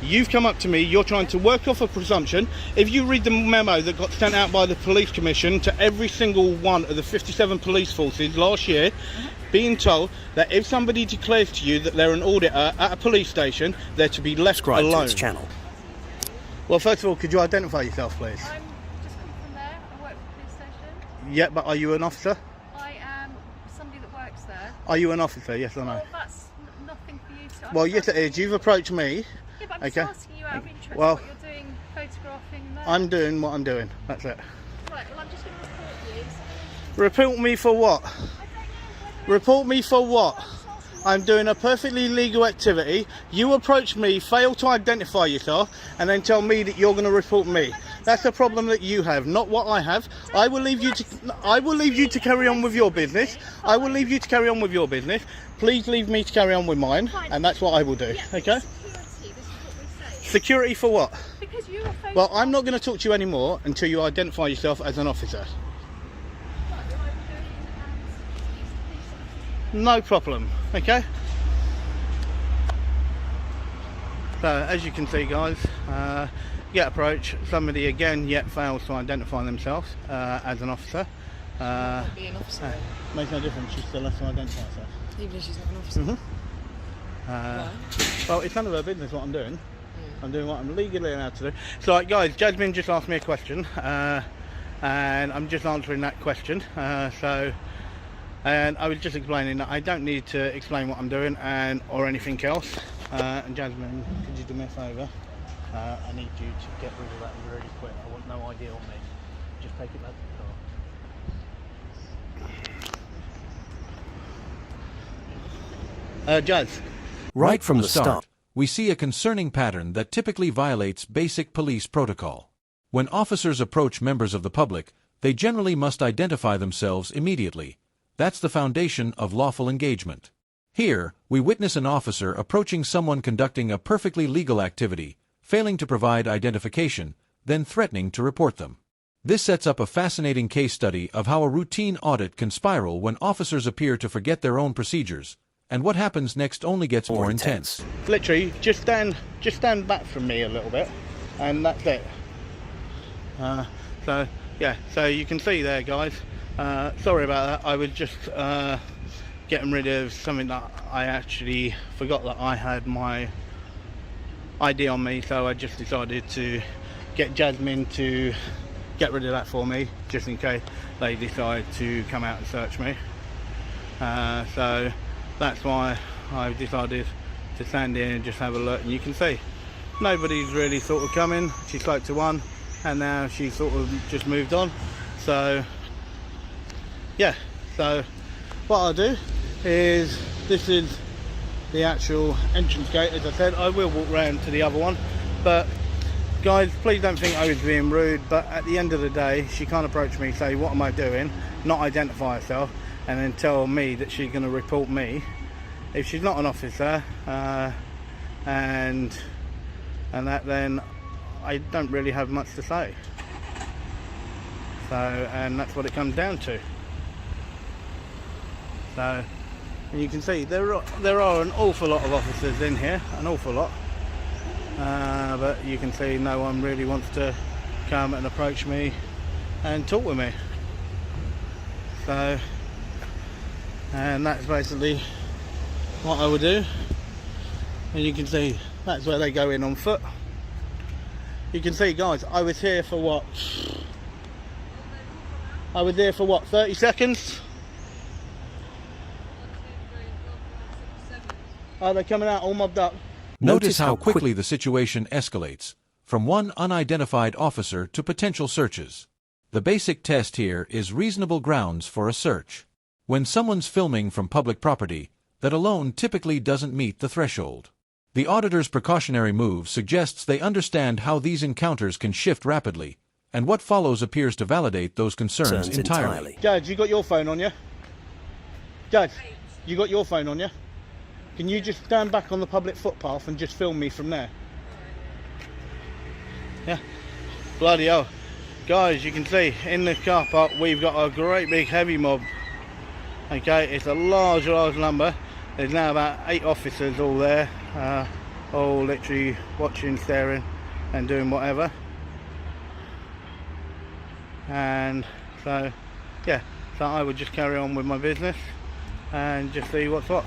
You've come up to me, you're trying to work off a presumption. If you read the memo that got sent out by the police commission to every single one of the 57 police forces last year, being told that if somebody declares to you that they're an auditor at a police station, they're to be left Subscribe alone. to its channel. Well, first of all, could you identify yourself, please? I'm just come from there. I work for the police station. Yeah, but are you an officer? I am somebody that works there. Are you an officer, yes or no? Well, that's nothing for you to Well, yes it is. You've approached me. Yeah, but I'm Okay. just asking you out of interest Well, what you're doing, photographing there. I'm doing what I'm doing, that's it. Right, well, I'm just going to report you. Report me for what? I don't know whether Report me for what? I'm doing a perfectly legal activity. You approach me, fail to identify yourself, and then tell me that you're going to report me. That's a problem that you have, not what I have. I will leave you to carry on with your business. I will leave you to carry on with your business. Please leave me to carry on with mine, and that's what I will do. Okay? security, this is what we say. Security for what? Because you are Well, I'm not going to talk to you anymore until you identify yourself as an officer. No problem, okay? So, as you can see, guys, get approach. Somebody again yet fails to identify themselves as an officer. Be an officer. Makes no difference, she still has to identify herself. Even if she's not an officer. Why? Well, it's none of her business what I'm doing. I'm doing what I'm legally allowed to do. So, like, guys, Jasmine just asked me a question, and I'm just answering that question. And I was just explaining that I don't need to explain what I'm doing or anything else. And Jasmine, could you do me a favour? I need you to get rid of that really quick. I want no idea on me. Just take it back to the car. Jazz. Right from the start, we see a concerning pattern that typically violates basic police protocol. When officers approach members of the public, they generally must identify themselves immediately. That's the foundation of lawful engagement. Here, we witness an officer approaching someone conducting a perfectly legal activity, failing to provide identification, then threatening to report them. This sets up a fascinating case study of how a routine audit can spiral when officers appear to forget their own procedures, and what happens next only gets more intense. Literally, just stand back from me a little bit, and that's it. So yeah, so you can see there, guys. Sorry about that. I was just getting rid of something that I actually forgot that I had my ID on me, so I just decided to get Jasmine to get rid of that for me, just in case they decide to come out and search me. So that's why I decided to stand in and just have a look, and you can see nobody's really sort of coming. She spoke to one, and now she sort of just moved on. So yeah, so what I'll do is, this is the actual entrance gate. As I said, I will walk round to the other one, but guys, please don't think I was being rude, but at the end of the day, she can't approach me, say what am I doing, not identify herself, and then tell me that she's going to report me. If she's not an officer and that, then I don't really have much to say. So, and that's what it comes down to. So, and you can see there are an awful lot of officers in here, an awful lot, but you can see no one really wants to come and approach me and talk with me. So, and that's basically what I would do. And you can see that's where they go in on foot. You can see, guys, I was here for what? 30 seconds? Are they coming out all mobbed up? Notice how quickly the situation escalates, from one unidentified officer to potential searches. The basic test here is reasonable grounds for a search. When someone's filming from public property, that alone typically doesn't meet the threshold. The auditor's precautionary move suggests they understand how these encounters can shift rapidly, and what follows appears to validate those concerns entirely. Judge, you got your phone on you? Judge, you got your phone on you? Can you just stand back on the public footpath and just film me from there? Yeah. Bloody hell. Guys, you can see in the car park we've got a great big heavy mob. Okay, it's a large number. There's now about 8 officers all there. all literally watching, staring and doing whatever. And so yeah, so I would just carry on with my business and just see what's what.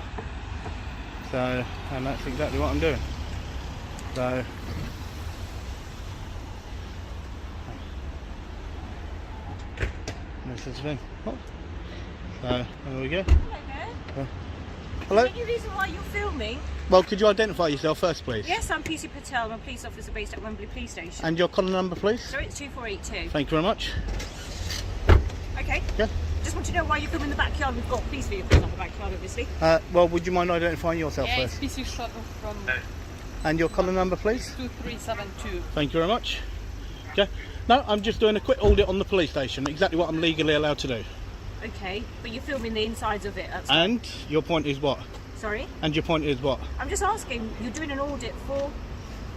So, and that's exactly what I'm doing. So this is the thing. Oh. So there we go. Hello? Is there any reason why you're filming? Well, could you identify yourself first, please? Yes, I'm PC Patel. I'm a police officer based at Wembley Police Station. And your collar number, please? So it's 2482. Thank you very much. Okay. Yeah. Just want to know why you're filming in the backyard. We've got police vehicles on the backyard, obviously. Well, would you mind identifying yourself Yeah, first? it's PC shot from And your collar number, please? 2372. Thank you very much. Okay. No, I'm just doing a quick audit on the police station. Exactly what I'm legally allowed to do. Okay, but you're filming the insides of it. That's And your point is what? Sorry? And your point is what? I'm just asking, you're doing an audit for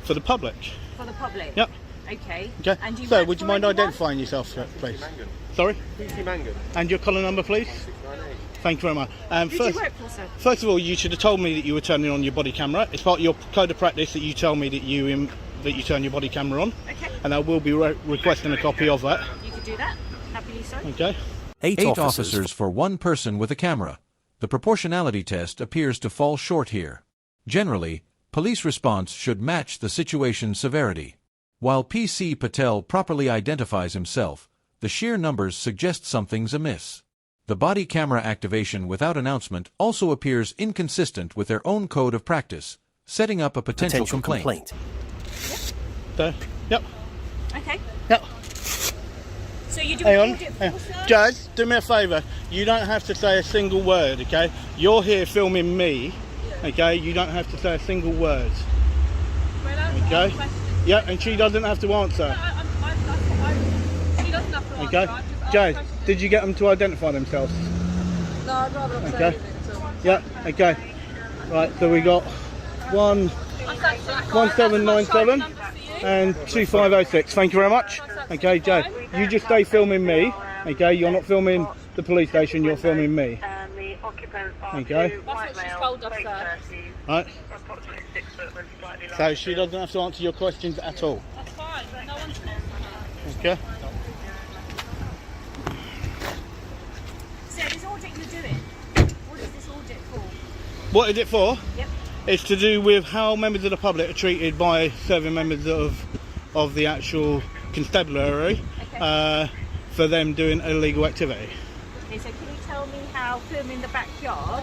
For the public. the public? Yep. Okay. Okay. And you So, work would you for mind anyone? identifying yourself, please? Sorry? PC Mangan. And your collar number, please? 698. Thank you very much. Who do you work for, sir? First of all, you should have told me that you were turning on your body camera. It's part of your code of practice that you tell me that you turn your body camera on. Okay. And I will be requesting a copy of that. You could do that. Happily so. Okay. 8 8 officers. officers for 1 person with a camera. The proportionality test appears to fall short here. Generally, police response should match the situation's severity. While PC Patel properly identifies himself, the sheer numbers suggest something's amiss. The body camera activation without announcement also appears inconsistent with their own code of practice, setting up a potential complaint. So, yep. Okay. Yep. So you're doing Hang an on. audit Hang for, on. sir? Judge, do me a favour. You don't have to say a single word, okay? You're here filming me, okay? You don't have to say a single word, okay? Yeah, and she doesn't have to answer, She doesn't have to okay? answer. Judge, did you get them to identify themselves? No, I'd rather not say Okay. anything. So. Yeah, okay. Right, so we got 1797 and 2506. Thank you very much. Okay, Jay, you just stay filming me. Okay, you're not filming the police station, you're filming me. Okay. That's what she's told us, sir. Right. So she doesn't have to answer your questions at all. That's fine. No one's Okay. So this audit you're doing, what is this audit for? What is it for? Yep. It's to do with how members of the public are treated by serving members of the actual constabulary for them doing illegal activity. Okay, so can you tell me how filming the backyard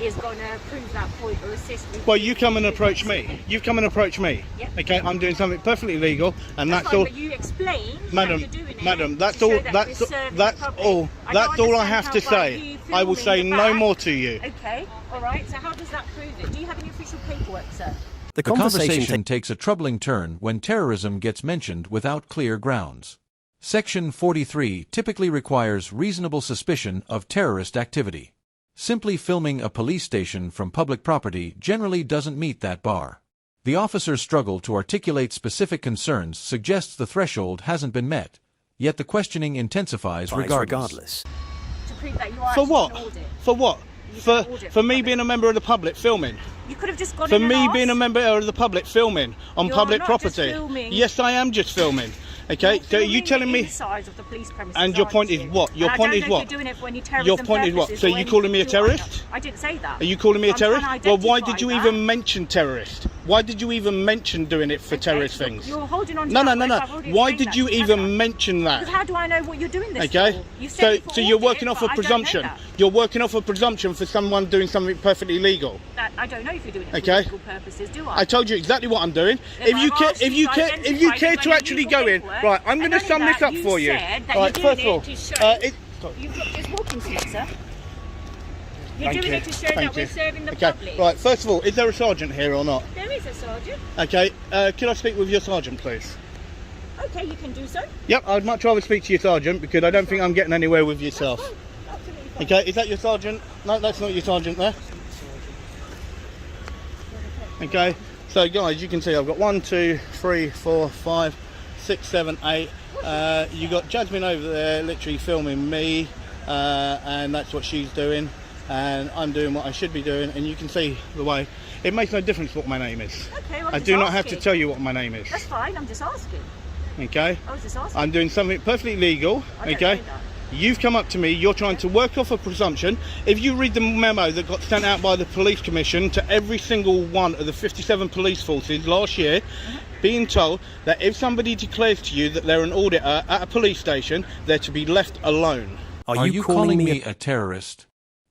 is going to prove that point or assist with... Well, you come and approach me. You've come and approached me. Yep. Okay, I'm doing something perfectly legal, and that's fine, all. But you explain Madam, that you're doing it madam, that's to all. show that That's we're serving that's the public. all. I That's don't all I understand have to how by say. you I will filming say the no back- more to you. Okay, all right. So how does that prove it? Do you have any official paperwork, sir? The The conversation takes a troubling turn when terrorism gets mentioned without clear grounds. Section 43 typically requires reasonable suspicion of terrorist activity. Simply filming a police station from public property generally doesn't meet that bar. The officer's struggle to articulate specific concerns suggests the threshold hasn't been met, yet the questioning intensifies regardless. To prove that you are For actually what? an audit. For what? You For can audit for for me public. being a member of the public filming. You could have just gone For in and me asked. being a member of the public filming on You're public not just property. filming. Yes, I am just filming. Okay, You're so are you filming telling the me? inside of the police premises, And your aren't point is you? what? Your And point I is don't know what? if you're doing it for any terrorism Your point is what? purposes So or you anything calling me a you want. terrorist? I didn't say that. Are you calling me a I'm trying to terrorist? Well, why identify did you that. even mention terrorist? Why did you even mention doing it for terrorist Okay, things? You're holding on to No, no, that no, word, no. I've already Why explained did that you to even Heather. mention that? Because how do I know what you're doing this Okay, for? You said it for so you're audit, working off but a I don't know presumption. that. You're working off a presumption for someone doing something perfectly legal. That I don't know if you're doing it Okay. for legal purposes, do I? I told you exactly what I'm doing. Then If you I've care, asked if you to care, if you identify care it to when actually you go in, paperwork, right? I'm going and to sum only this up that, for you. you said that Right, you're first of doing all, it to show- sorry. You've got just walking to it, sir. You're Thank doing you. it to show Thank that we're you. serving the Okay, public. right. First of all, is there a sergeant here or not? There is a sergeant. Okay, can I speak with your sergeant, please? Okay, you can do so. Yep, I'd much rather speak to your sergeant because I don't think I'm getting anywhere with yourself. Absolutely fine. Okay, is that your sergeant? No, that's not your sergeant there. Okay, so guys, you can see I've got 1, 2, 3, 4, 5, 6, 7, 8. You got Jasmine over there literally filming me, and that's what she's doing, and I'm doing what I should be doing, and you can see the way It makes no difference what my name is. Okay, well, I I'm do just not have to asking. tell you what my name is. That's fine, I'm just asking. Okay? I was just asking. I'm doing something perfectly legal. I don't Okay? know that. You've come up to me, you're trying to work off a presumption. If you read the memo that got sent out by the police commission to every single one of the 57 police forces last year, being told that if somebody declares to you that they're an auditor at a police station, they're to be left alone. Are you calling me a terrorist?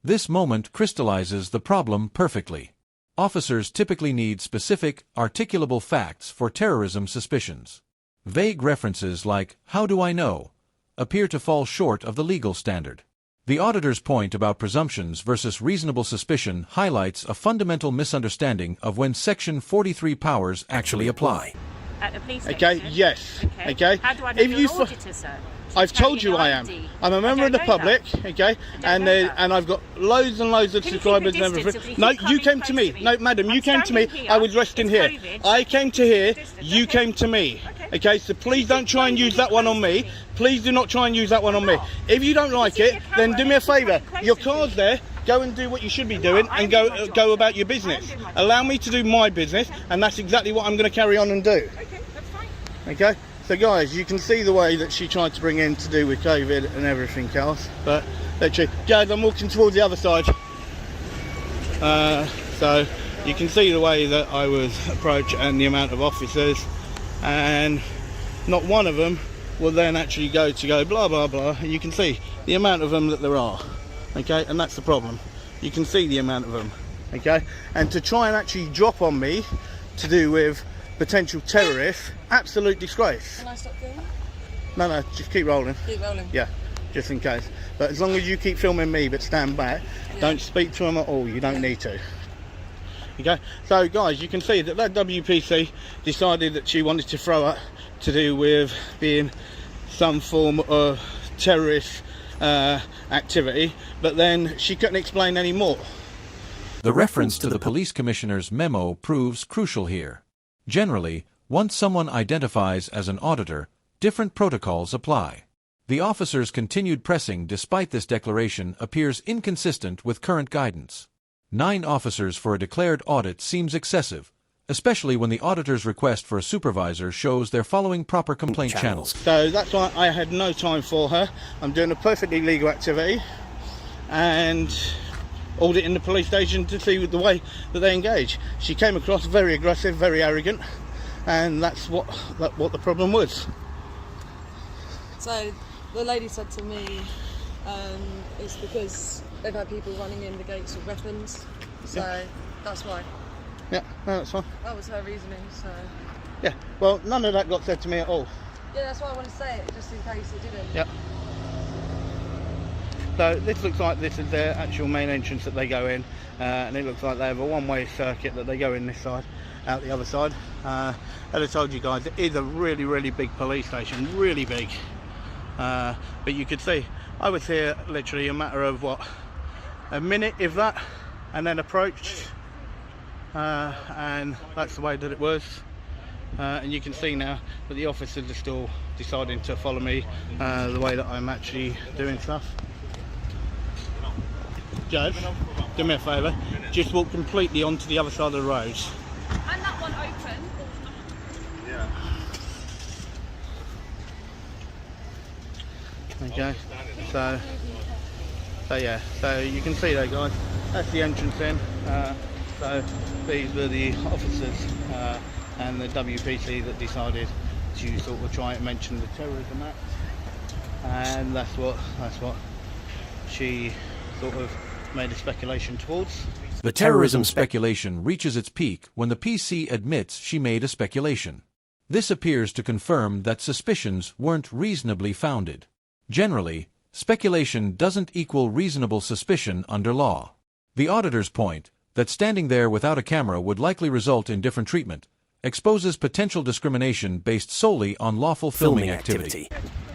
This moment crystallizes the problem perfectly. Officers typically need specific, articulable facts for terrorism suspicions. Vague references like, "How do I know?" appear to fall short of the legal standard. The auditor's point about presumptions versus reasonable suspicion highlights a fundamental misunderstanding of when Section 43 powers actually apply. At the police Okay? station? Yes. Okay? How do I know If you're you an fo- auditor, sir? I've told you Carrying I an am. ID. I'm a member of the I don't know public, that. okay? And know that. and I've got loads and loads of Can you keep subscribers your and distance everything. if No, you keep you came coming to close me. to me? No, madam, you I'm came to me. standing here. I was resting It's here. COVID. I came to here. Distance, You okay. came to me. Okay. Okay, so please don't try and Why use you that one close on to me. me? Please do not try and use that one on me. not? If you don't like see it, your then camera, do me a you keep favour. coming close Your to car's me. there. Go and do what you should be doing I'm and doing my job, go sir. about your I am business. doing my job. Allow me to do my business, and that's exactly what I'm going to carry on and do. Okay, that's fine. Okay, so guys, you can see the way that she tried to bring in to do with COVID and everything else, but literally, guys, I'm walking towards the other side. So you can see the way that I was approached and the amount of officers, and not one of them will then actually go blah blah blah. And you can see the amount of them that there are. Okay, and that's the problem. You can see the amount of them. Okay, and to try and actually drop on me to do with potential terrorists, absolute disgrace. Can I stop filming? No, just keep rolling. Keep rolling. Yeah, just in case. But as long as you keep filming me but stand back, don't speak to them at all. You don't need to. Okay, so guys, you can see that WPC decided that she wanted to throw up to do with being some form of terrorist activity, but then she couldn't explain any more. The reference to the police commissioner's memo proves crucial here. Generally, once someone identifies as an auditor, different protocols apply. The officer's continued pressing despite this declaration appears inconsistent with current guidance. 9 officers for a declared audit seems excessive, especially when the auditor's request for a supervisor shows they're following proper complaint channels. So that's why I had no time for her. I'm doing a perfectly legal activity and auditing the police station to see the way that they engage. She came across very aggressive, very arrogant, and that's what the problem was. So the lady said to me, it's because they've had people running in the gates with weapons. So that's why. Yeah, no, that's fine. That was her reasoning. So Yeah, well, none of that got said to me at all. yeah, that's why I wanted to say it, just in case it didn't. Yeah. So this looks like this is their actual main entrance that they go in, and it looks like they have a one-way circuit that they go in this side, out the other side. As I told you guys, it is a really, really big police station, really big. But you could see, I was here literally a matter of what, a minute if that, and then approached, and that's the way that it was. And you can see now that the officers are still deciding to follow me the way that I'm actually doing stuff. Judge, do me a favour, just walk completely onto the other side of the road. And that one open. Okay, so yeah, so you can see there, guys, that's the entrance in. So these were the officers and the WPC that decided to sort of try and mention the Terrorism Act, and that's what she sort of made a speculation towards. The terrorism speculation reaches its peak when the PC admits she made a speculation. This appears to confirm that suspicions weren't reasonably founded. Generally, speculation doesn't equal reasonable suspicion under law. The auditor's point, that standing there without a camera would likely result in different treatment, exposes potential discrimination based solely on lawful filming activity.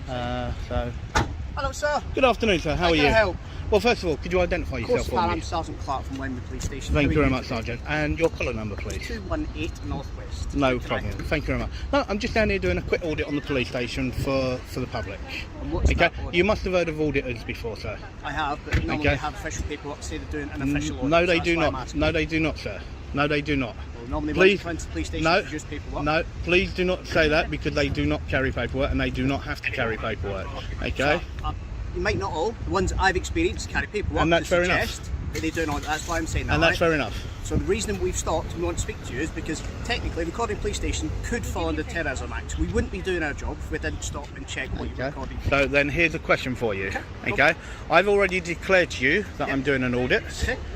Hello, sir. Good afternoon, sir. How are How you? can I help? Well, first of all, could you identify Of course, yourself for pal, me? I'm Sergeant Clark from Wembley Police Station. Thank you How are very much, Sergeant. And your colour number, please. 218 Northwest. No Correct. problem. Thank you very much. No, I'm just down here doing a quick audit on the police station for the public. And what's Okay. that order? You must have heard of auditors before, sir. I have, but normally Okay. they have official paperwork say they're doing an official order. No, so they that's do why I'm not. asking. No, they do not, sir. No, they do not. Well, normally Please, when you come into the police station, no, you produce paperwork. no, please do not say that, because they do not carry paperwork, and they do not have to carry paperwork. Okay? So, you might not all. The ones I've experienced carry paperwork. And that's to fair enough. suggest that they do not. That's why I'm saying that. And that's right? fair enough. So the reason we've stopped and we want to speak to you is because technically recording police station could fall under the Terrorism Act. We wouldn't be doing our job if we didn't stop and check what you're Okay. recording. So then here's a question for you. Okay? I've already declared to you that I'm doing an audit.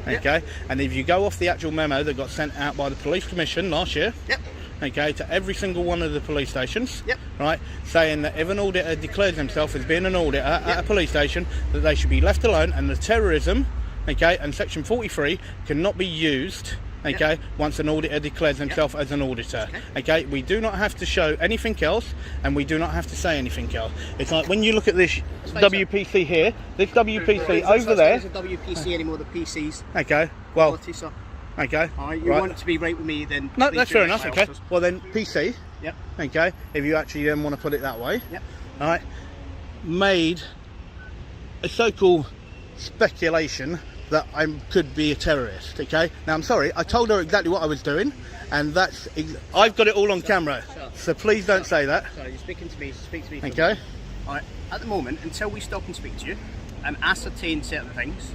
Okay? And if you go off the actual memo that got sent out by the Police Commission last year, Yep. okay, to every single one of the police stations, Yep. right, saying that if an auditor declares himself as being an auditor at a police station, that they should be left alone, and the terrorism, okay, and section 43 cannot be used, okay, once an auditor declares himself as an auditor. Okay, we do not have to show anything else, and we do not have to say anything else. It's like when you look at this WPC here, this WPC over there, It's a WPC anymore, the PCs. okay, well, Quality, sir. okay, Alright, you right. want to be right with me then. No, please that's do fair that, enough, my okay. officers. Well then, PC, Yep. okay, if you actually then want to put it that way, Yep. alright, made a so-called speculation that I could be a terrorist, okay? Now, I'm sorry, I told her exactly what I was doing, and I've got it all on camera, so please don't say that, Sorry, you're speaking to me. Speak to me. for a okay? minute. Alright, at the moment, until we stop and speak to you and ascertain certain things,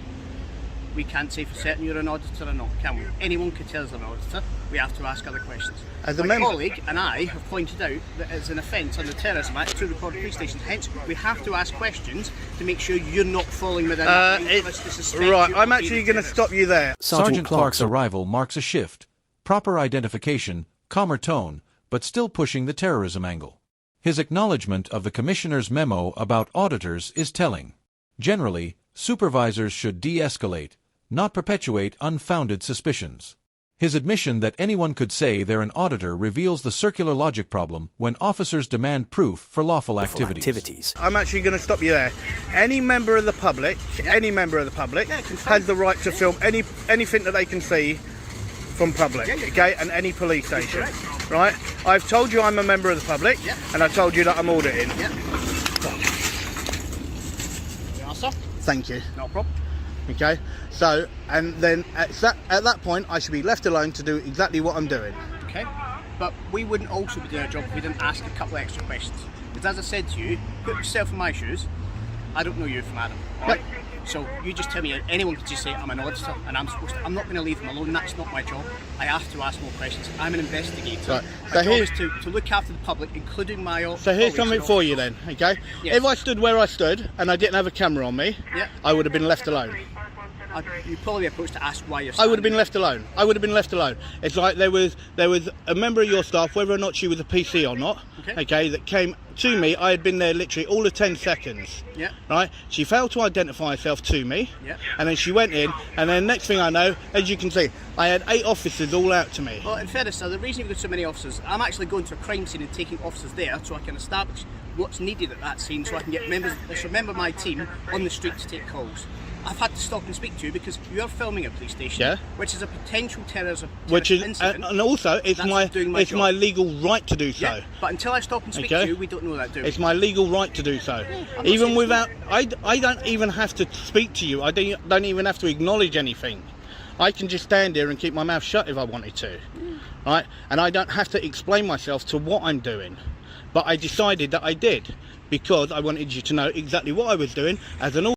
we can't say for certain you're an auditor or not, can we? Anyone could tell us they're an auditor. We have to ask other questions. As a My member- colleague and I have pointed out that it's an offence under the Terrorism Act to record police stations. Hence, we have to ask questions to make sure you're not falling within that line for us to suspect Right, you I'm of actually being a going to terrorist. stop you there. Sergeant Clark's arrival marks a shift. Proper identification, calmer tone, but still pushing the terrorism angle. His acknowledgement of the Commissioner's memo about auditors is telling. Generally, supervisors should de-escalate, not perpetuate unfounded suspicions. His admission that anyone could say they're an auditor reveals the circular logic problem when officers demand proof for lawful activities. I'm actually going to stop you there. Any member of the public, has the right to film anything that they can see from public, okay, and any police station, right? I've told you I'm a member of the public, and I've told you that I'm auditing. Sir? Thank you. No problem. Okay, so, and then at that point I should be left alone to do exactly what I'm doing. Okay, but we wouldn't also be doing our job if we didn't ask a couple of extra questions. Because as I said to you, put yourself in my shoes. I don't know you from Adam, alright? So you just tell me anyone could just say I'm an auditor and I'm not going to leave them alone. That's not my job. I have to ask more questions. I'm an investigator. Right. My So job is to look after the public, including my So here's something for you then, okay? Yes. If I stood where I stood and I didn't have a camera on me, Yeah. I would have been left alone. You'd probably be approached to ask why you're I would have been left alone. I would have been left alone. It's like there was a member of your staff, whether or not she was a PC or not, okay, that came to me. I had been there literally all of 10 seconds. Yeah. Right? She failed to identify herself to me. Yeah. And then she went in, and then next thing I know, as you can see, I had 8 officers all out to me. Well, in fairness, sir, the reason you've got so many officers, I'm actually going to a crime scene and taking officers there so I can establish what's needed at that scene so I can get members of my team on the street to take calls. I've had to stop and speak to you because you're filming a police station, Yeah. which is a potential terrorism And also it's my legal right to do so. Yeah, but until I stop and speak Okay. to you, we don't know that, do we? It's my legal right to do so. not Even saying without, I don't even have to speak to you. I don't even have to acknowledge anything. I can just stand here and keep my mouth shut if I wanted to, right? And I don't have to explain myself to what I'm doing. But I decided that I did because I wanted you to know exactly what I was doing as an